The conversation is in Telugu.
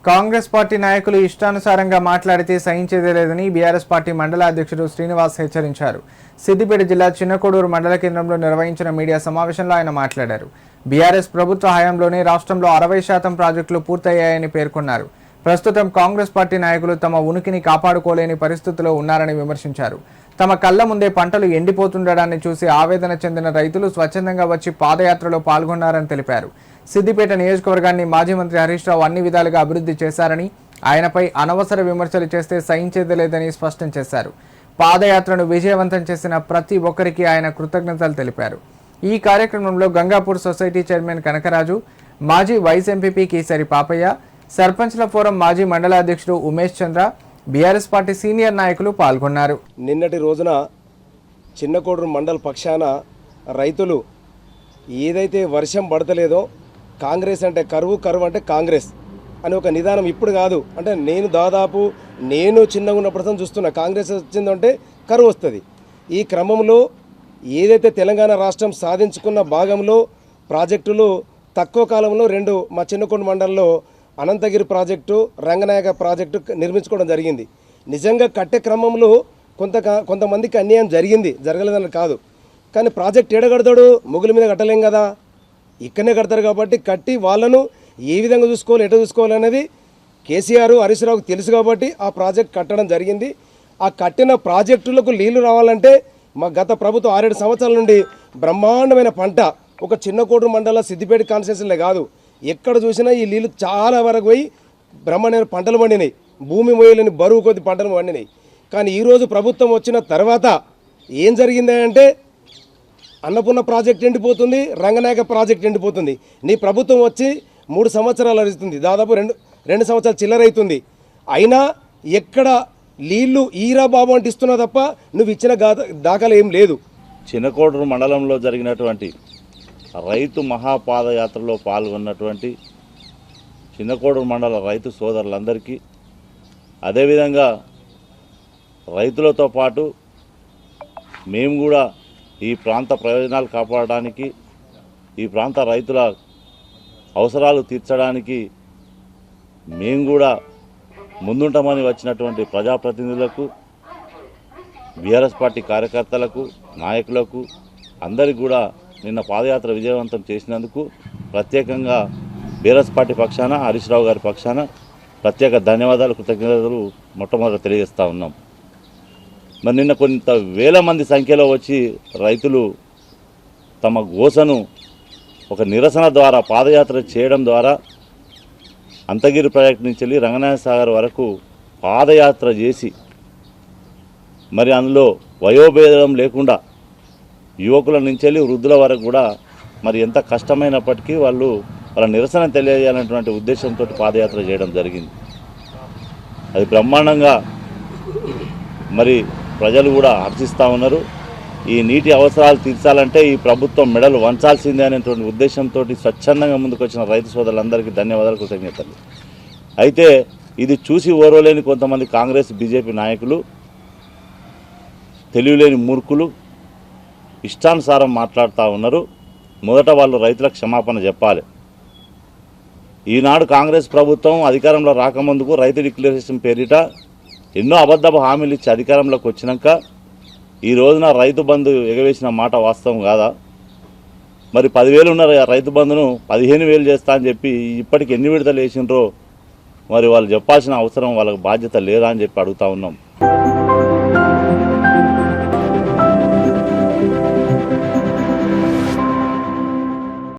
కాంగ్రెస్ పార్టీ నాయకులు ఇష్టానుసారంగా మాట్లాడితే సహించేదే లేదని బీఆర్ఎస్ పార్టీ మండల అధ్యక్షుడు శ్రీనివాస్ హెచ్చరించారు. సిద్దిపేట జిల్లా చిన్నకోడూరు మండల కేంద్రంలో నిర్వహించిన మీడియా సమావేశంలో ఆయన మాట్లాడారు. బీఆర్ఎస్ ప్రభుత్వ హయాంలోనే రాష్ట్రంలో 60% ప్రాజెక్టులు పూర్తయ్యాయని పేర్కొన్నారు. ప్రస్తుతం కాంగ్రెస్ పార్టీ నాయకులు తమ ఉనికిని కాపాడుకోలేని పరిస్థితిలో ఉన్నారని విమర్శించారు. తమ కళ్ల ముందే పంటలు ఎండిపోతుండడాన్ని చూసి ఆవేదన చెందిన రైతులు స్వచ్ఛందంగా వచ్చి పాదయాత్రలో పాల్గొన్నారని తెలిపారు. సిద్దిపేట నియోజకవర్గాన్ని మాజీ మంత్రి హరీష్ రావు అన్ని విధాలుగా అభివృద్ధి చేశారని, ఆయనపై అనవసర విమర్శలు చేస్తే సహించేది లేదని స్పష్టం చేశారు. పాదయాత్రను విజయవంతం చేసిన ప్రతి ఒక్కరికి ఆయన కృతజ్ఞతలు తెలిపారు. ఈ కార్యక్రమంలో గంగాపూర్ సొసైటీ చైర్మన్ కనకరాజు, మాజీ వైస్ ఎంపీపీ కేసరి పాపయ్య, సర్పంచ్ల ఫోరం మాజీ మండల అధ్యక్షుడు ఉమేష్ చంద్ర, బీఆర్ఎస్ పార్టీ సీనియర్ నాయకులు పాల్గొన్నారు. నిన్నటి రోజున చిన్నకోడూరు మండల పక్షాన రైతులు ఏదైతే వర్షం పడతలేదో కాంగ్రెస్ అంటే కరువు, కరువు అంటే కాంగ్రెస్ అని ఒక నిదానం ఇప్పుడు కాదు, అంటే నేను చిన్నగా ఉన్నప్పుడు చూస్తున్నా కాంగ్రెస్ వచ్చిందంటే కరువు వస్తుంది. ఈ క్రమంలో ఏదైతే తెలంగాణ రాష్ట్రం సాధించుకున్న భాగంలో ప్రాజెక్టులు తక్కువ కాలంలో రెండు మా చిన్నకోడు మండలంలో అనంతగిరి ప్రాజెక్టు, రంగనాయక ప్రాజెక్టు నిర్మించుకోవడం జరిగింది. నిజంగా కట్టే క్రమంలో కొంతమందికి అన్యాయం జరగలేదని కాదు, కానీ ప్రాజెక్ట్ ఏడ కడతాడు, ముగ్గుల మీద కట్టలేం కదా, ఇక్కడనే కడతారు. కాబట్టి కట్టి వాళ్ళను ఏ విధంగా చూసుకోవాలి, ఎట చూసుకోవాలి అనేది కేసీఆర్, హరీష్ రావుకు తెలుసు కాబట్టి ఆ ప్రాజెక్ట్ కట్టడం జరిగింది. ఆ కట్టిన ప్రాజెక్టులకు నీళ్లు రావాలంటే మా గత ప్రభుత్వం 6-7 సంవత్సరాల నుండి బ్రహ్మాండమైన పంట ఒక చిన్నకోడూరు మండల సిద్దిపేట కాన్స్టిట్యున్సీలే కాదు, ఎక్కడ చూసినా ఈ నీళ్లు చాలా వరకు పోయి బ్రహ్మాండమైన పంటలు పండినాయి, భూమి మోయలేని బరువు కొద్ది పంటలు పండినాయి. కానీ ఈరోజు ప్రభుత్వం వచ్చిన తర్వాత ఏం జరిగింది అంటే అన్నపూర్ణ ప్రాజెక్ట్ ఎండిపోతుంది, రంగనాయక ప్రాజెక్ట్ ఎండిపోతుంది. నీ ప్రభుత్వం వచ్చి 3 సంవత్సరాలు అవుతుంది, దాదాపు రెండు సంవత్సరాలు చిల్లర అవుతుంది. అయినా ఎక్కడ నీళ్లు ఈరా బాబు అంటే ఇస్తున్నా తప్ప నువ్వు ఇచ్చిన దాఖలు ఏం లేదు. చిన్నకోడూరు మండలంలో జరిగినటువంటి రైతు మహాపాదయాత్రలో పాల్గొన్నటువంటి చిన్నకోడూరు మండల రైతు సోదరులందరికీ, అదేవిధంగా రైతులతో పాటు మేము కూడా ఈ ప్రాంత ప్రయోజనాలు కాపాడడానికి, ఈ ప్రాంత రైతుల అవసరాలు తీర్చడానికి మేము కూడా ముందుంటామని వచ్చినటువంటి ప్రజాప్రతినిధులకు, బీఆర్ఎస్ పార్టీ కార్యకర్తలకు, నాయకులకు అందరికీ కూడా నిన్న పాదయాత్ర విజయవంతం చేసినందుకు ప్రత్యేకంగా బీఆర్ఎస్ పార్టీ పక్షాన, హరీష్ రావు గారి పక్షాన ప్రత్యేక ధన్యవాదాలు, కృతజ్ఞతలు మొట్టమొదట తెలియజేస్తూ ఉన్నాం. మరి నిన్న కొంత వేల మంది సంఖ్యలో వచ్చి రైతులు తమ గోసను ఒక నిరసన ద్వారా పాదయాత్ర చేయడం ద్వారా అంతగిరి ప్రాజెక్టు నుంచి వెళ్ళి రంగనాయ సాగర్ వరకు పాదయాత్ర చేసి, మరి అందులో వయోభేదం లేకుండా యువకుల నుంచి వెళ్ళి వృద్ధుల వరకు కూడా మరి ఎంత కష్టమైనప్పటికీ వాళ్ళ నిరసన తెలియజేయాలనేటువంటి ఉద్దేశంతో పాదయాత్ర చేయడం జరిగింది. అది బ్రహ్మాండంగా మరి ప్రజలు కూడా హర్షిస్తూ ఉన్నారు. ఈ నీటి అవసరాలు తీర్చాలంటే ఈ ప్రభుత్వం మెడలు వంచాల్సిందే అనేటువంటి ఉద్దేశంతో స్వచ్ఛందంగా ముందుకు వచ్చిన రైతు సోదరులందరికీ ధన్యవాదాలు, కృతజ్ఞతలు. అయితే ఇది చూసి ఓర్వలేని కొంతమంది కాంగ్రెస్, బీజేపీ నాయకులు, తెలివిలేని మూర్ఖులు ఇష్టానుసారం మాట్లాడుతూ ఉన్నారు. మొదట వాళ్ళు రైతులకు క్షమాపణ చెప్పాలి. ఈనాడు కాంగ్రెస్ ప్రభుత్వం అధికారంలో రాకముందుకు రైతు డిక్లరేషన్ పేరిట ఎన్నో అబద్ధపు హామీలు ఇచ్చి అధికారంలోకి వచ్చినాక ఈ రోజున రైతు బంధు ఎగవేసిన మాట వాస్తవం కాదా? మరి 10,000 ఉన్న రైతు బంధును 15,000 చేస్తా అని చెప్పి ఇప్పటికి ఎన్ని విడతలు వేసినరో మరి వాళ్ళు చెప్పాల్సిన అవసరం, వాళ్ళకి బాధ్యత లేదా అని చెప్పి అడుగుతూ ఉన్నాం.